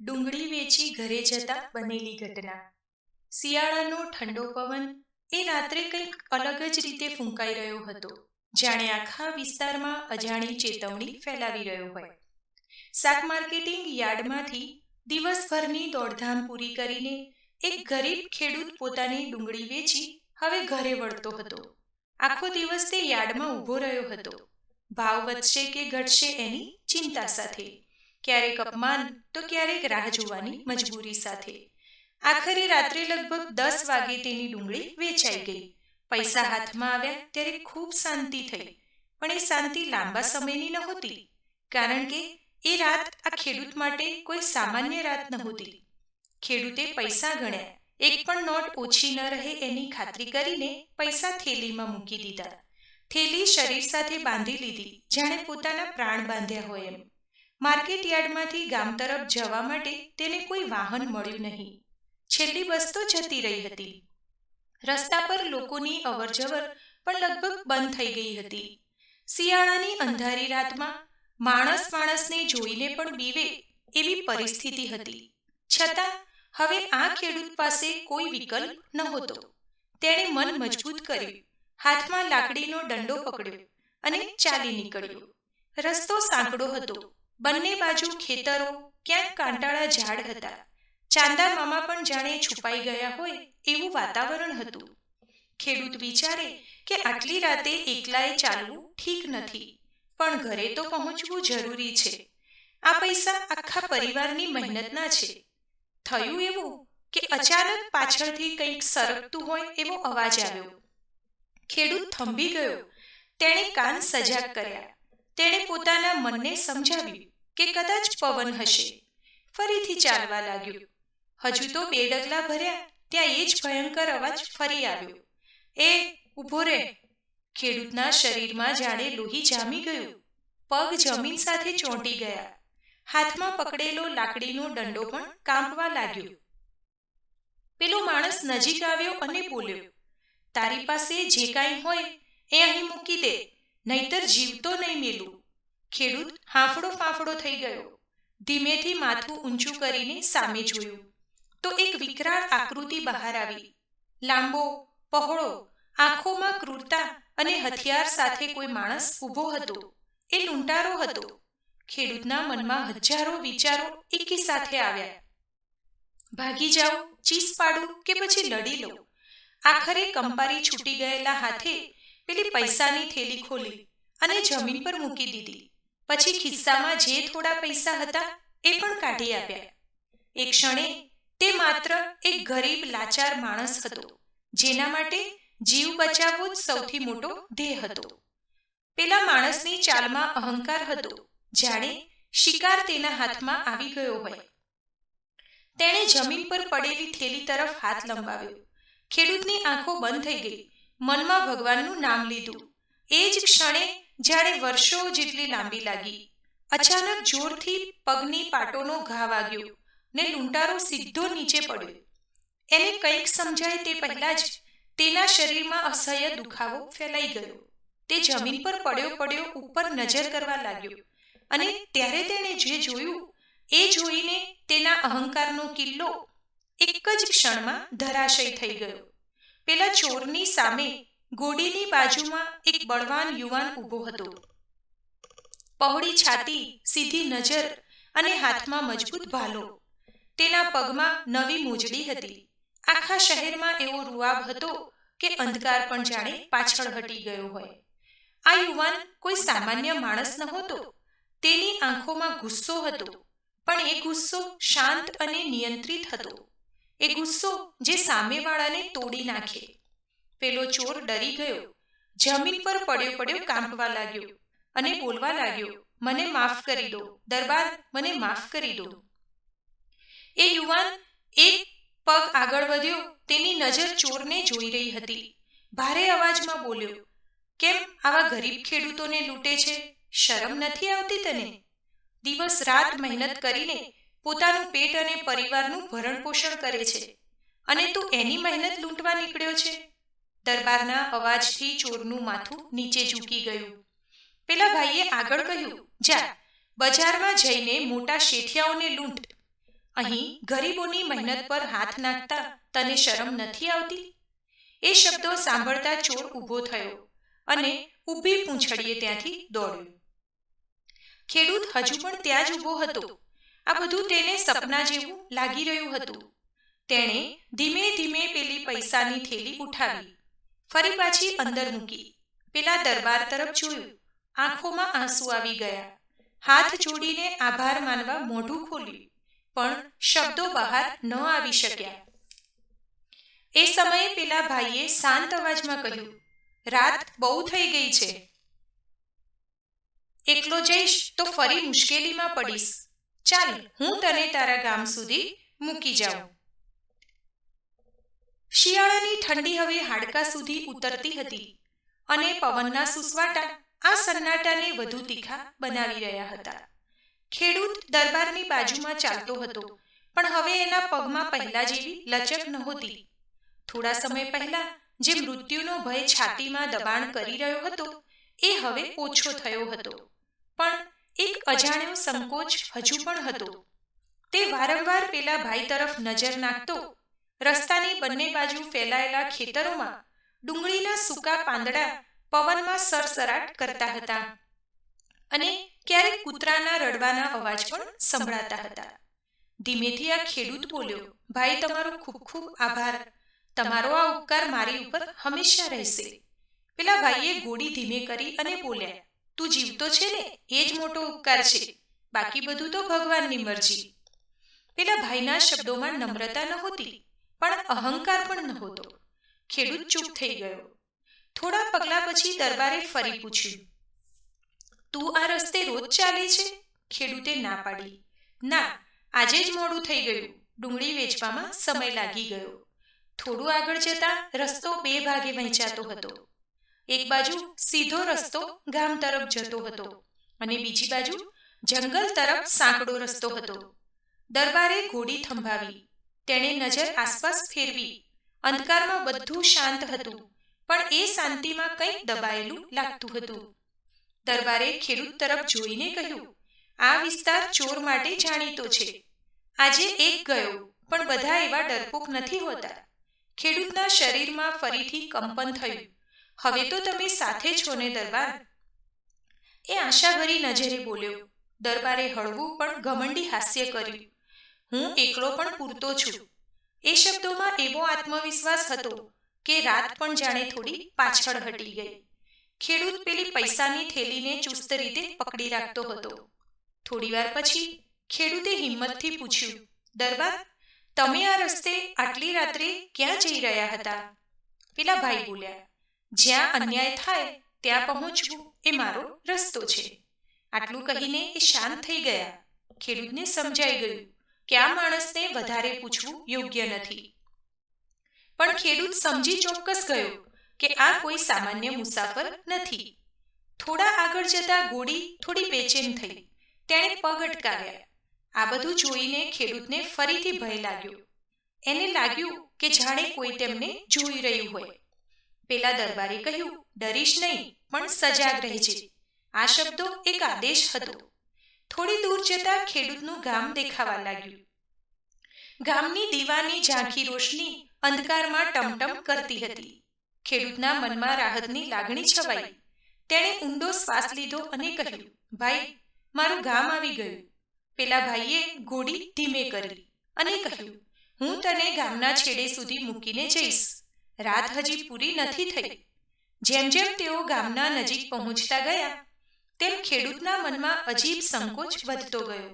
ડુંગળી વેચી ઘરે જતા બનેલી ઘટના. શિયાળાનો ઠંડો પવન એ રાત્રે કંઈક અલગ જ રીતે ફૂંકાઈ રહ્યો હતો, જાણે આખા વિસ્તારમાં અજાણી ચેતવણી ફેલાવી રહ્યો હોય. શાક માર્કેટિંગ યાર્ડમાંથી દિવસભરની દોડધામ પૂરી કરીને એક ગરીબ ખેડૂત પોતાની ડુંગળી વેચી હવે ઘરે વળતો હતો. આખો દિવસ તે યાર્ડમાં ઊભો રહ્યો હતો, ભાવ વધશે કે ઘટશે એની ચિંતા સાથે, ક્યારેક અપમાન તો ક્યારેક રાહ જોવાની મજબૂરી સાથે. આખરે રાત્રે લગભગ 10 વાગે તેની ડુંગળી વેચાઈ ગઈ. પૈસા હાથમાં આવ્યા ત્યારે ખૂબ શાંતિ થઈ, પણ એ શાંતિ લાંબા સમયની નહોતી, કારણ કે એ રાત આ ખેડૂત માટે કોઈ સામાન્ય રાત નહોતી. ખેડૂતે પૈસા ગણ્યા, એક પણ નોટ ઓછી ન રહે એની ખાતરી કરીને પૈસા થેલીમાં મૂકી દીધા. થેલી શરીર સાથે બાંધી લીધી, જાણે પોતાના પ્રાણ બાંધ્યા હોય એમ. માર્કેટ યાર્ડમાંથી ગામ તરફ જવા માટે તેને કોઈ વાહન મળ્યું નહીં. છેલ્લી બસ તો જતી રહી હતી. રસ્તા પર લોકોની અવરજવર પણ લગભગ બંધ થઈ ગઈ હતી. શિયાળાની અંધારી રાતમાં માણસને જોઈને પણ બીવે એવી પરિસ્થિતિ હતી. છતાં હવે આ ખેડૂત પાસે કોઈ વિકલ્પ નહોતો. તેણે મન મજબૂત કર્યું, હાથમાં લાકડીનો દંડો પકડ્યો અને ચાલી નીકળ્યો. રસ્તો સાંકડો હતો, બંને બાજુ ખેતરો, ક્યાંક કાંટાળા ઝાડ હતા. ચાંદા મામા પણ જાણે છુપાઈ ગયા હોય એવું વાતાવરણ હતું. ખેડૂત વિચારે કે આટલી રાતે એકલાએ ચાલવું ઠીક નથી, પણ ઘરે તો પહોંચવું જરૂરી છે. આ પૈસા આખા પરિવારની મહેનતના છે. થયું એવું કે અચાનક પાછળથી કંઈક સરકતું હોય એવો અવાજ આવ્યો. ખેડૂત થંભી ગયો. તેણે કાન સજાગ કર્યા. તેણે પોતાના મનને સમજાવ્યું કે કદાચ પવન હશે. ફરીથી ચાલવા લાગ્યો. હજુ તો 2 ડગલા ભર્યા ત્યાં એ જ ભયંકર અવાજ ફરી આવ્યો. એ ઊભો રહે! ખેડૂતના શરીરમાં જાણે લોહી જામી ગયું. પગ જમીન સાથે ચોંટી ગયા. હાથમાં પકડેલો લાકડીનો દંડો પણ કાંપવા લાગ્યો. પેલો માણસ નજીક આવ્યો અને બોલ્યો, તારી પાસે જે કાંઈ હોય એ અહીં મૂકી દે, નહીતર જીવતો નહીં મેલું. ખેડૂત હાંફળો ફાંફળો થઈ ગયો. ધીમેથી માથું ઊંચું કરીને સામે જોયું તો એક વિકરાળ આકૃતિ બહાર આવી. લાંબો, પહોળો, આંખોમાં ક્રૂરતા અને હથિયાર સાથે કોઈ માણસ ઊભો હતો. એ લૂંટારો હતો. ખેડૂતના મનમાં હજારો વિચારો એકી સાથે આવ્યા. ભાગી જાઉં, ચીસ પાડું કે પછી લડી લઉં? આખરે કંપારી છૂટી ગયેલા હાથે પેલી પૈસાની થેલી ખોલી અને જમીન પર મૂકી દીધી. પછી ખિસ્સામાં જે થોડા પૈસા હતા એ પણ કાઢી આપ્યા. એક ક્ષણે તે માત્ર એક ગરીબ લાચાર માણસ હતો, જેના માટે જીવ બચાવવો જ સૌથી મોટો ધ્યેય હતો. પેલા માણસની ચાલમાં અહંકાર હતો, જાણે શિકાર તેના હાથમાં આવી ગયો હોય. તેણે જમીન પર પડેલી થેલી તરફ હાથ લંબાવ્યો. ખેડૂતની આંખો બંધ થઈ ગઈ. મનમાં ભગવાનનું નામ લીધું. એ જ ક્ષણે જાણે વર્ષો જેટલી લાંબી લાગી. અચાનક જોરથી પગની પાટોનો ઘા વાગ્યો ને લૂંટારો સીધો નીચે પડ્યો. એને કંઈક સમજાય તે પહેલાં જ તેના શરીરમાં અસહ્ય દુખાવો ફેલાઈ ગયો. તે જમીન પર પડ્યો ઉપર નજર કરવા લાગ્યો અને ત્યારે તેણે જે જોયું એ જોઈને તેના અહંકારનો કિલ્લો એક જ ક્ષણમાં ધરાશય થઈ ગયો. પેલા ચોરની સામે ગોડીની બાજુમાં એક બળવાન યુવાન ઊભો હતો. પહોળી છાતી, સીધી નજર અને હાથમાં મજબૂત ભાલો. તેના પગમાં નવી મોજડી હતી. આખા શહેરમાં એવો રૂઆબ હતો કે અંધકાર પણ જાણે પાછળ હટી ગયો હોય. આ યુવાન કોઈ સામાન્ય માણસ નહોતો. તેની આંખોમાં ગુસ્સો હતો, પણ એ ગુસ્સો શાંત અને નિયંત્રિત હતો. એ ગુસ્સો જે સામેવાળાને તોડી નાખે. પેલો ચોર ડરી ગયો. જમીન પર પડ્યો કાંપવા લાગ્યો અને બોલવા લાગ્યો, મને માફ કરી દો દરબાર, મને માફ કરી દો. એ યુવાન એક પગ આગળ વધ્યો. તેની નજર ચોરને જોઈ રહી હતી. ભારે અવાજમાં બોલ્યો, કેમ આવા ગરીબ ખેડૂતોને લૂંટે છે? શરમ નથી આવતી તને? દિવસ રાત મહેનત કરીને પોતાનું પેટ અને પરિવારનું ભરણ પોષણ કરે છે અને તું એની મહેનત લૂંટવા નીકળ્યો છે? દરબારના અવાજથી ચોરનું માથું નીચે ઝૂકી ગયું. પેલા ભાઈએ આગળ કહ્યું, જા બજારમાં જઈને મોટા શેઠિયાઓને લૂંટ. અહીં ગરીબોની મહેનત પર હાથ નાખતા તને શરમ નથી આવતી? એ શબ્દો સાંભળતા ચોર ઊભો થયો અને ઊભી પૂંછડીએ ત્યાંથી દોડ્યો. ખેડૂત હજુ પણ ત્યાં જ ઊભો હતો. આ બધું તેને સપના જેવું લાગી રહ્યું હતું. તેણે ધીમે ધીમે પેલી પૈસાની થેલી ઉઠાવી, ફરી પાછી અંદર મૂકી, પેલા દરબાર તરફ જોયું. આંખોમાં આંસુ આવી ગયા. હાથ જોડીને આભાર માનવા મોઢું ખોલ્યું, પણ શબ્દો બહાર ન આવી શક્યા. એ સમયે પેલા ભાઈએ શાંત અવાજમાં કહ્યું, રાત બહુ થઈ ગઈ છે. એકલો જઈશ તો ફરી મુશ્કેલીમાં પડીશ. ચાલ, હું તને તારા ગામ સુધી મૂકી જાઉં. શિયાળાની ઠંડી હવે હાડકા સુધી ઉતરતી હતી અને પવનના સુસવાટા આ સન્નાટાને વધુ તીખા બનાવી રહ્યા હતા. ખેડૂત દરબારની બાજુમાં ચાલતો હતો, પણ હવે એના પગમાં પહેલા જેવી લચક નહોતી. થોડા સમય પહેલા જે મૃત્યુનો ભય છાતીમાં દબાણ કરી રહ્યો હતો એ હવે ઓછો થયો હતો, પણ એક અજાણ્યો સંકોચ હજુ પણ હતો. તે વારંવાર પેલા ભાઈ તરફ નજર નાખતો. રસ્તાની બંને બાજુ ફેલાયેલા ખેતરોમાં ડુંગળીના સૂકા પાંદડા પવનમાં સરસરાટ કરતા હતા અને ક્યારેક કૂતરાના રડવાના અવાજ પણ સંભળાતા હતા. ધીમેથી આ ખેડૂત બોલ્યો, ભાઈ, તમારો ખૂબ ખૂબ આભાર. તમારો આ ઉપકાર મારી ઉપર હંમેશા રહેશે. પેલા ભાઈએ ઘોડી ધીમે કરી અને બોલ્યા, તું જીવતો છે ને, એ જ મોટો ઉપકાર છે. બાકી બધું તો ભગવાનની મરજી. પેલા ભાઈના શબ્દોમાં નમ્રતા નહોતી, પણ અહંકાર પણ નહોતો. ખેડૂત ચૂપ થઈ ગયો. થોડા પગલા પછી દરબારે ફરી પૂછ્યું, તું આ રસ્તે રોજ ચાલે છે? ખેડૂતે ના પાડી. ના, આજે જ મોડું થઈ ગયું. ડુંગળી વેચવામાં સમય લાગી ગયો. થોડું આગળ જતા રસ્તો બે ભાગે વહેંચાતો હતો. એક બાજુ સીધો રસ્તો ગામ તરફ જતો હતો અને બીજી બાજુ જંગલ તરફ સાંકડો રસ્તો હતો. દરબારે ઘોડી થંભાવી. તેણે નજર આસપાસ ફેરવી. અંધકારમાં બધું શાંત હતું, પણ એ શાંતિમાં કંઈક દબાયેલું લાગતું હતું. દરબારે ખેડૂત તરફ જોઈને કહ્યું, આ વિસ્તાર ચોર માટે જાણીતો છે. આજે એક ગયો, પણ બધા એવા ડરપોક નથી હોતા. ખેડૂતના શરીરમાં ફરીથી કંપન થયું. હવે તો તમે સાથે છો ને દરબાર? એ આશાભરી નજરે બોલ્યો. દરબારે હળવું પણ ઘમંડી હાસ્ય કર્યું. હું એકલો પણ પૂરતો છું. એ શબ્દોમાં એવો આત્મવિશ્વાસ હતો કે રાત પણ જાણે થોડી પાછળ હટી ગઈ. ખેડૂત પેલી પૈસાની થેલીને ચુસ્ત રીતે પકડી રાખતો હતો. થોડીવાર પછી ખેડૂતે હિંમતથી પૂછ્યું, દરબાર, તમે આ રસ્તે આટલી રાત્રે ક્યાં જઈ રહ્યા હતા? પેલા ભાઈ બોલ્યા, જ્યાં અન્યાય થાય ત્યાં પહોંચવું એ મારો રસ્તો છે. આટલું કહીને એ શાંત થઈ ગયા. ખેડૂતને સમજાઈ ગયું કે આ માણસને વધારે પૂછવું યોગ્ય નથી. પણ ખેડૂત સમજી ચોક્કસ ગયો કે આ કોઈ સામાન્ય મુસાફર નથી. થોડા આગળ જતા ઘોડી થોડી બેચેન થઈ. તેણે પગ અટકાવ્યા. આ બધું જોઈને ખેડૂતને ફરીથી ભય લાગ્યો. એને લાગ્યું કે જાણે કોઈ તેમને જોઈ રહ્યું હોય. પેલા દરબારે કહ્યું, ડરીશ નહીં, પણ સજાગ રહેજે. આ શબ્દો એક આદેશ હતો. થોડી દૂર જતા ખેડૂતનું ગામ દેખાવા લાગ્યું. ગામની દીવાની ઝાંખી રોશની અંધકારમાં ટમટમ કરતી હતી. ખેડૂતના મનમાં રાહતની લાગણી છવાઈ. તેણે ઊંડો શ્વાસ લીધો અને કહ્યું, ભાઈ, મારું ગામ આવી ગયું. પેલા ભાઈએ ઘોડી ધીમે કરી અને કહ્યું, હું તને ગામના છેડે સુધી મૂકીને જઈશ. રાત હજી પૂરી નથી થઈ. જેમ જેમ તેઓ ગામના નજીક પહોંચતા ગયા, તેમ ખેડૂતના મનમાં અજીબ સંકોચ વધતો ગયો.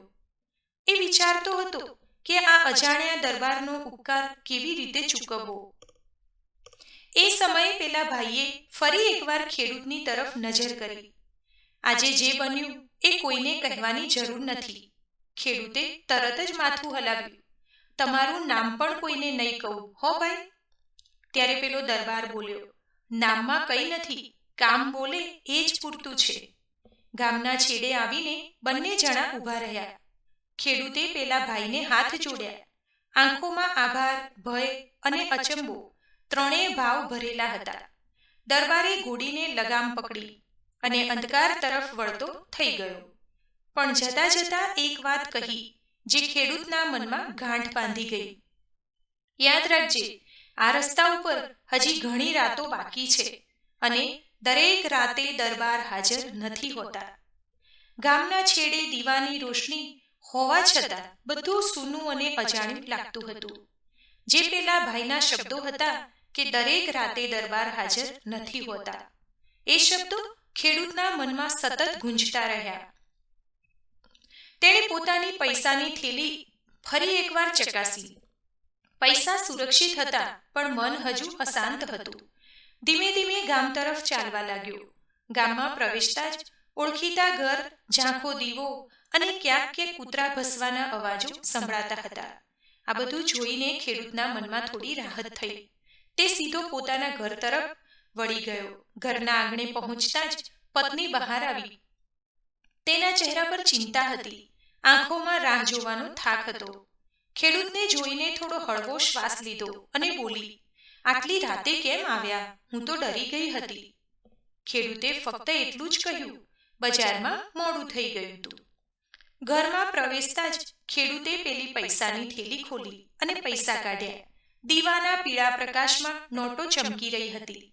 એ વિચારતો હતો કે આ અજાણ્યા દરબારનો ઉપકાર કેવી રીતે ચૂકવવો. એ સમયે પેલા ભાઈએ ફરી એકવાર ખેડૂતની તરફ નજર કરી. આજે જે બન્યું એ કોઈને કહેવાની જરૂર નથી. ખેડૂતે તરત જ માથું હલાવ્યું. તમારું નામ પણ કોઈને નહીં કહું, હો ભાઈ? ત્યારે પેલો દરબાર બોલ્યો, નામમાં કંઈ નથી, કામ બોલે એ જ પૂરતું છે. ગામના છેડે આવીને બંને જણા ઊભા રહ્યા. ખેડૂતે પેલા ભાઈને હાથ જોડ્યા. આંખોમાં આભાર, ભય અને અચંબો ત્રણેય ભાવ ભરેલા હતા. દરબારે ઘોડીને લગામ પકડી અને અંધકાર તરફ વળતો થઈ ગયો. પણ જતા જતા એક વાત કહી જે ખેડૂતના મનમાં ગાંઠ બાંધી ગઈ. યાદ રાખજે, આ રસ્તા ઉપર હજી ઘણી રાતો બાકી છે અને દરેક રાતે દરબાર હાજર નથી હોતા. ગામના છેડે દીવાની રોશની હોવા છતાં બધું સૂનું અને અજાણ્યું લાગતું હતું. જે પેલા ભાઈના શબ્દો હતા કે દરેક રાતે દરબાર હાજર નથી હોતા, એ શબ્દો ખેડૂતના મનમાં સતત ગુંજતા રહ્યા. તેણે પોતાની પૈસાની થેલી ફરી એકવાર ચકાસી. પૈસા સુરક્ષિત હતા, પણ મન હજુ અશાંત હતું. ધીમે ધીમે ગામ તરફ ચાલવા લાગ્યો. ગામમાં પ્રવેશતા જ ઓળખીતા ઘર, ઝાંખો દીવો અને ક્યાંક કે કૂતરા ભસવાના અવાજો સંભળાતા હતા. આ બધું જોઈને ખેડૂતના મનમાં થોડી રાહત થઈ. તે સીધો પોતાના ઘર તરફ વળી ગયો. ઘરના આંગણે પહોંચતા જ પત્ની બહાર આવી. તેના ચહેરા પર ચિંતા હતી, આંખોમાં રાહ જોવાનો થાક હતો. ખેડૂતને જોઈને થોડો હળવો શ્વાસ લીધો અને બોલી, આટલી રાતે કેમ આવ્યા? હું તો ડરી ગઈ હતી. ખેડૂતે ફક્ત એટલું જ કહ્યું, બજારમાં મોડું થઈ ગયું હતું. ઘરમાં પ્રવેશતા જ ખેડૂતે પેલી પૈસાની થેલી ખોલી અને પૈસા કાઢ્યા. દીવાના પીળા પ્રકાશમાં નોટો ચમકી રહી હતી.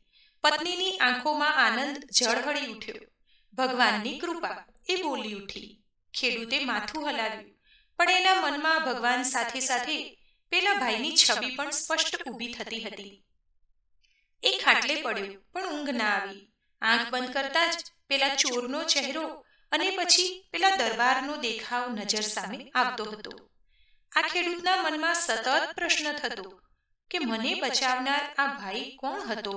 પત્નીની આંખોમાં આનંદ ઝળહળી ઉઠ્યો. ભગવાનની કૃપા, એ બોલી ઉઠી. ખેડૂતે માથું હલાવ્યું, પણ એના મનમાં ભગવાન સાથે સાથે પેલા ભાઈની છબી પણ સ્પષ્ટ ઊભી થતી હતી. એ ખાટલે પડ્યો, પણ ઊંઘ ના આવી. આંખ બંધ કરતા જ પેલા ચોરનો ચહેરો અને પછી પેલા દરબારનો દેખાવ નજર સામે આવતો હતો. આ ખેડૂતના મનમાં સતત પ્રશ્ન થતો કે મને બચાવનાર આ ભાઈ કોણ હતો?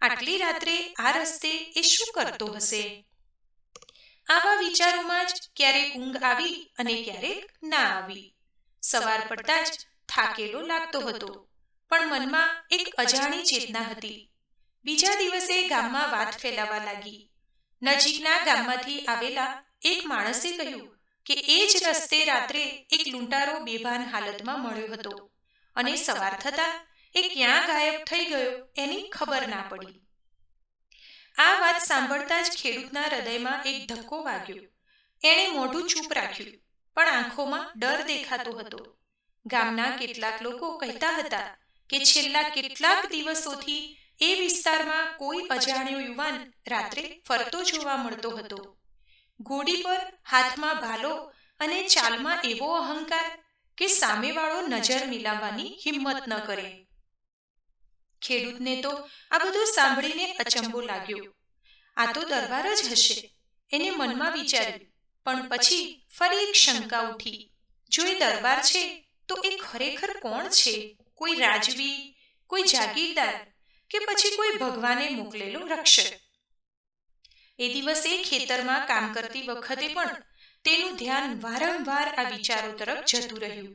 આટલી રાત્રે આ રસ્તે એ શું કરતો હશે? આવા વિચારોમાં જ ક્યારેક ઊંઘ આવી અને ક્યારેક ના આવી. સવાર પડતા જ થાકેલો લાગતો હતો, પણ મનમાં એક અજાણી ચેતના હતી. બીજા દિવસે ગામમાં વાત ફેલાવા લાગી. નજીકના ગામમાંથી આવેલા એક માણસે કહ્યું કે એ જ રસ્તે રાત્રે એક લૂંટારો બેભાન હાલતમાં મળ્યો હતો અને સવાર થતાં એ ક્યાં ગાયબ થઈ ગયો એની ખબર ના પડી. આ વાત સાંભળતા જ ખેડૂતના હૃદયમાં એક ધક્કો વાગ્યો. એણે મોઢું ચૂપ રાખ્યું, પણ આંખોમાં ડર દેખાતો હતો. ગામના કેટલાક લોકો કહેતા હતા કે છેલ્લા કેટલાક દિવસોથી એ વિસ્તારમાં કોઈ અજાણ્યો યુવાન રાત્રે ફરતો જોવા મળતો હતો. ઘોડી પર, હાથમાં ભાલો અને ચાલમાં એવો અહંકાર કે સામેવાળો નજર મિલાવવાની હિંમત ન કરે. ખેડૂતને તો આ બધું સાંભળીને અચંબો લાગ્યો. આ તો દરબાર જ હશે, એને મનમાં વિચાર્યું. પણ પછી ફરી એક શંકા ઉઠી, જો એ દરબાર છે તો એ ખરેખર કોણ છે? કોઈ રાજવી, કોઈ જાગીરદાર, કે પછી કોઈ ભગવાને મોકલેલો રક્ષક? એ દિવસે ખેતરમાં કામ કરતી વખતે પણ તેનું ધ્યાન વારંવાર આ વિચારો તરફ જતું રહ્યું.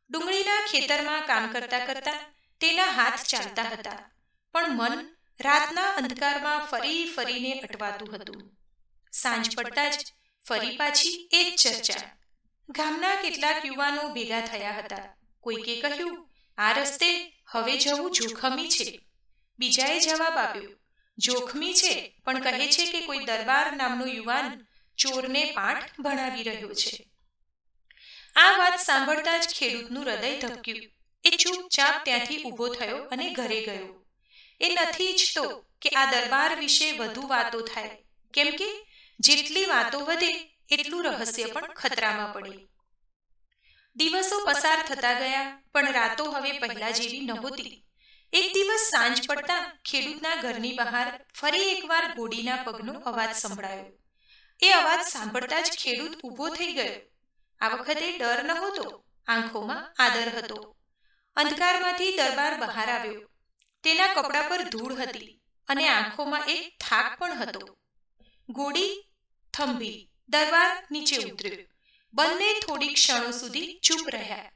ડુંગળીના ખેતરમાં કામ કરતા કરતા તેના હાથ ચાલતા હતા, પણ મન રાતના અંધકારમાં ફરી ફરીને અટવાતું હતું. સાંજ પડતા જ ફરી પાછી એ જ ચર્ચા. ગામના કેટલાક યુવાનો ભેગા થયા હતા. કોઈકે કહ્યું, આ રસ્તે હવે જવું જોખમી છે. બીજાએ જવાબ આપ્યો, જોખમી છે, પણ કહે છે કે કોઈ દરબાર નામનો યુવાન ચોરને પાઠ ભણાવી રહ્યો છે. આ વાત સાંભળતા જ ખેડૂતનું હૃદય ધબક્યું. એ ચૂપચાપ ત્યાંથી ઊભો થયો અને ઘરે ગયો. એ નથી ઈચ્છતો કે આ દરબાર વિશે વધુ વાતો થાય, કેમ કે જેટલી વાતો વધે એટલું રહસ્ય પણ ખતરામાં પડે. દિવસો પસાર થતા ગયા, પણ રાતો હવે પહેલા જેવી નહોતી. એક દિવસ સાંજ પડતા ખેડૂતના ઘરની બહાર ફરી એકવાર ઘોડીના પગનો અવાજ સંભળાયો. એ અવાજ સાંભળતા જ ખેડૂત ઊભો થઈ ગયો. આ વખતે ડર નહોતો, આંખોમાં આદર હતો. અંધકારમાંથી દરબાર બહાર આવ્યો. તેના કપડા પર ધૂળ હતી અને આંખોમાં એક થાક પણ હતો. ઘોડી થંભી, દરબાર નીચે ઉતર્યો. બંને થોડી ક્ષણો સુધી ચૂપ રહ્યા.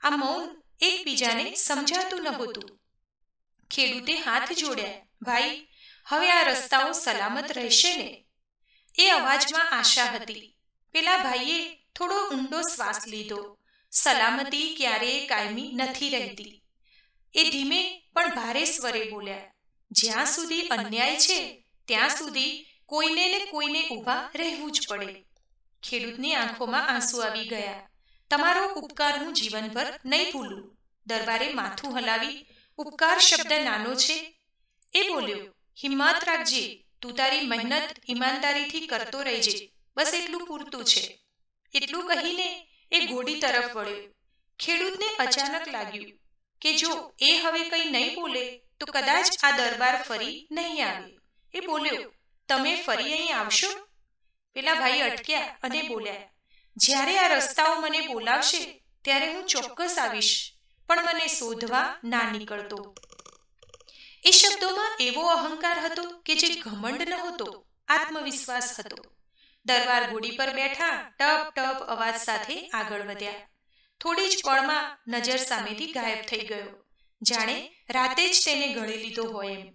આ મૌન એકબીજાને સમજાતું નહોતું. ખેડૂતે હાથ જોડ્યા. ભાઈ, હવે આ રસ્તાઓ સલામત રહેશે ને? એ અવાજમાં આશા હતી. પેલા ભાઈએ થોડો ઊંડો શ્વાસ લીધો. સલામતી ક્યારેય કાયમી નથી રહેતી. એ ધીમે પણ ભારે સ્વરે બોલ્યા, જ્યાં સુધી અન્યાય છે ત્યાં સુધી કોઈને ને કોઈને ઊભા રહેવું જ પડે. ખેડૂતની આંખોમાં આંસુ આવી ગયા. તમારો ઉપકાર હું જીવનભર નહીં ભૂલું. દરબારે માથું હલાવી ઉપકાર શબ્દ નાનો છે એ બોલ્યો. હિંમત રાખજે, તું તારી મહેનત ઈમાનદારીથી કરતો રહેજે, બસ એટલું પૂરતું છે. એટલું કહીને એ ઘોડી તરફ વળ્યો. ખેડૂતને અચાનક લાગ્યું કે જો એ હવે કંઈ નહીં બોલે તો કદાચ આ દરબાર ફરી નહીં આવે. એ બોલ્યો, તમે ફરી અહીં આવશો? પેલા ભાઈ અટક્યા અને બોલ્યા, જ્યારે આ રસ્તાઓ મને બોલાવશે ત્યારે હું ચોક્કસ આવીશ, પણ મને શોધવા ના નીકળતો. એ શબ્દોમાં એવો અહંકાર હતો કે જે ઘમંડ નહોતો, આત્મવિશ્વાસ હતો. દરબાર ઘોડી પર બેઠા ટપ ટપ અવાજ સાથે આગળ વધ્યા. થોડી જ પળમાં નજર સામેથી ગાયબ થઈ ગયો, જાણે રાતે જ તેને ગળી લીધો હોય એમ.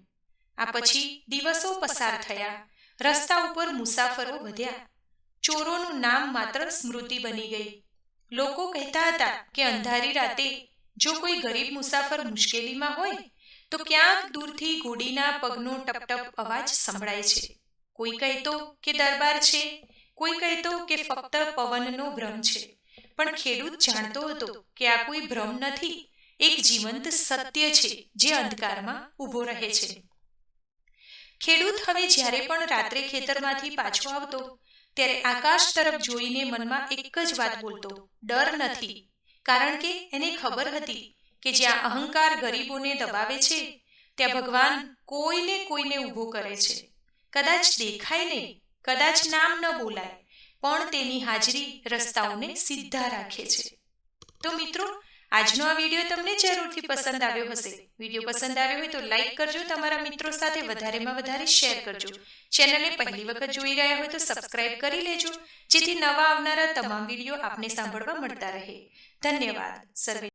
આ પછી દિવસો પસાર થયા. રસ્તા ઉપર મુસાફરો વધ્યા. ચોરોનું નામ માત્ર સ્મૃતિ બની ગઈ. લોકો કહેતા હતા કે અંધારી રાતે જો કોઈ ગરીબ મુસાફર મુશ્કેલીમાં હોય તો ક્યાંક દૂરથી ઘોડીના પગનો ટપટપ અવાજ સંભળાય છે. કોઈ કહેતો કે દરબાર છે, કોઈ કહેતો કે ફક્ત પવનનો ભ્રમ છે. પણ ખેડૂત જાણતો હતો કે આ કોઈ ભ્રમ નથી, એક જીવંત સત્ય છે જે અંધકારમાં ઊભો રહે છે. ખેડૂત હવે જ્યારે પણ રાત્રે ખેતરમાંથી પાછો આવતો ત્યારે આકાશ તરફ જોઈને મનમાં એક જ વાત બોલતો, ડર નથી. કારણ કે એને ખબર હતી કે જ્યાં અહંકાર ગરીબોને દબાવે છે ત્યાં ભગવાન કોઈને કોઈને ઊભો કરે છે. કદાચ દેખાય નહીં, કદાચ નામ ન બોલાય, પણ તેની હાજરી રસ્તાઓને સીધા રાખે છે. તો મિત્રો, આજનો આ વિડીયો તમને જરૂરથી પસંદ આવ્યો હશે. વિડીયો પસંદ આવ્યો હોય તો લાઈક કરજો, તમારા મિત્રો સાથે વધારેમાં વધારે શેર કરજો. ચેનલને પહેલી વખત જોઈ રહ્યા હોય તો સબસ્ક્રાઇબ કરી લેજો, જેથી નવા આવનારા તમામ વિડીયો આપને સાંભળવા મળતા રહે. ધન્યવાદ સર્વે.